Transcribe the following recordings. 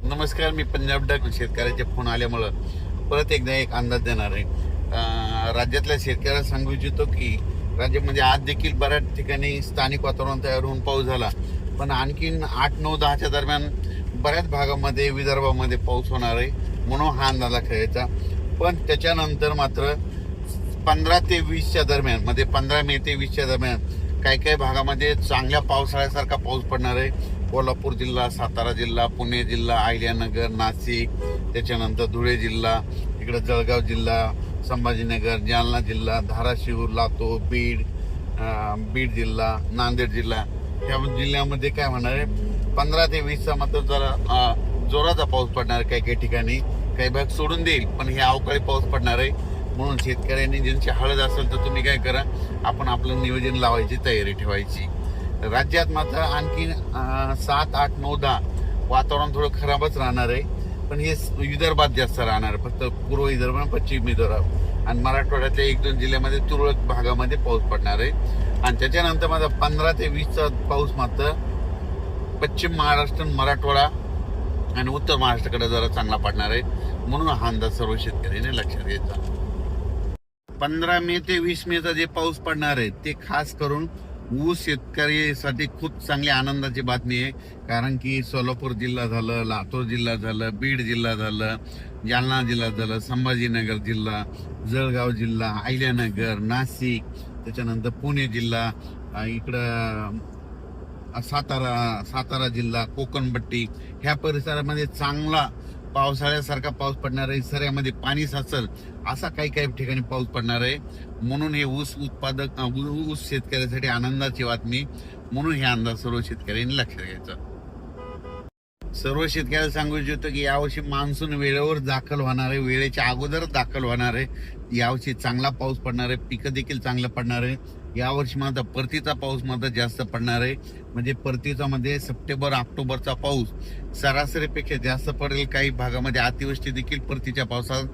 नमस्कार, मी पंजाब डक. शेतकऱ्याचे फोन आल्यामुळं परत एकदा एक अंदाज देणार आहे. राज्यातल्या शेतकऱ्याला सांगू इच्छितो की राज्यामध्ये आज देखील बऱ्याच ठिकाणी स्थानिक वातावरण तयार होऊन पाऊस झाला, पण आणखीन 8, 9, 10च्या दरम्यान बऱ्याच भागामध्ये विदर्भामध्ये पाऊस होणार आहे, म्हणून हा अंदाजा खेळायचा. पण त्याच्यानंतर मात्र 15 ते 20च्या दरम्यान, म्हणजे 15 मे ते 20च्या दरम्यान काही भागामध्ये चांगल्या पावसाळ्यासारखा पाऊस पडणार आहे. कोल्हापूर जिल्हा, सातारा जिल्हा, पुणे जिल्हा, अहिल्यानगर, नाशिक, त्याच्यानंतर धुळे जिल्हा, इकडे जळगाव जिल्हा, संभाजीनगर, जालना जिल्हा, धाराशिव, लातूर, बीड जिल्हा, नांदेड जिल्हा, या जिल्ह्यामध्ये काय होणार आहे 15 ते 20चा मात्र जरा जोराचा पाऊस पडणार आहे. काही ठिकाणी काही भाग सोडून देईल, पण हे अवकाळी पाऊस पडणार आहे. म्हणून शेतकऱ्यांनी ज्यांची हळद असेल तर तुम्ही काय करा, आपण आपलं नियोजन लावायची तयारी ठेवायची. राज्यात मात्र आणखी 7, 8, 9, 10 वातावरण थोडं खराबच राहणार आहे, पण हे विदर्भात जास्त राहणार आहे. फक्त पूर्व विदर्भ आणि पश्चिम विदर्भ आणि मराठवाड्यातल्या 1-2 जिल्ह्यामध्ये तुरळक भागामध्ये पाऊस पडणार आहे. आणि त्याच्यानंतर मात्र 15 ते 20चा पाऊस मात्र पश्चिम महाराष्ट्र, मराठवाडा आणि उत्तर महाराष्ट्राकडे जरा चांगला पडणार आहे. म्हणून हा अंदाज सर्व शेतकऱ्यांनी लक्षात घ्यायचा. 15 मे ते 20 मेचा जे पाऊस पडणार आहे ते खास करून ऊस शेतकऱ्यासाठी खूप चांगली आनंदाची बातमी आहे. कारण की सोलापूर जिल्हा झालं, लातूर जिल्हा झालं, बीड जिल्हा झालं, जालना जिल्हा झालं, संभाजीनगर जिल्हा, जळगाव जिल्हा, अहिल्यानगर, नाशिक, त्याच्यानंतर पुणे जिल्हा, इकडं सातारा जिल्हा, कोकणपट्टी, ह्या परिसरामध्ये चांगला पावसाळ्यासारखा पाऊस पडणार आहे. सऱ्यामध्ये पाणी साचल असा काही ठिकाणी पाऊस पडणार आहे. म्हणून हे ऊस शेतकऱ्यासाठी आनंदाची बातमी. म्हणून हे अंदाज सर्व शेतकऱ्यांनी लक्षात घ्यायचा. सर्व शेतकऱ्याला सांगू इच्छितो की यावर्षी मान्सून वेळेवर दाखल होणार आहे, वेळेच्या अगोदर दाखल होणार आहे. यावर्षी चांगला पाऊस पडणार आहे, पिकं देखील चांगलं पडणार आहे. यावर्षी मात्र परतीचा पाऊस मात्र जास्त पडणार आहे. म्हणजे परतीचा मध्ये सप्टेंबर, ऑक्टोबरचा पाऊस सरासरीपेक्षा जास्त पडेल. काही भागामध्ये अतिवृष्टी देखील परतीच्या पावसात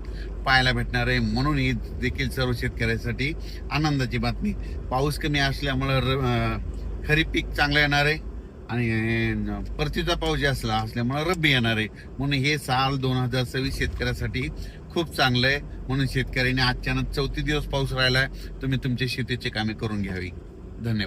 पाहायला भेटणार आहे. म्हणून ही देखील सर्व शेतकऱ्यांसाठी आनंदाची बातमी. पाऊस कमी असल्यामुळं खरीप पीक चांगलं येणार आहे आणि परतीचा पाऊस जास्त असल्यामुळे रब्बी येणार आहे. म्हणून हे साल 2026 शेतकऱ्यासाठी खूप चांगलं आहे. म्हणून शेतकऱ्यांनी आजच्यानं 34 दिवस पाऊस राहिलाय, तुम्ही तुमच्या शेतीची कामे करून घ्यावी. धन्यवाद.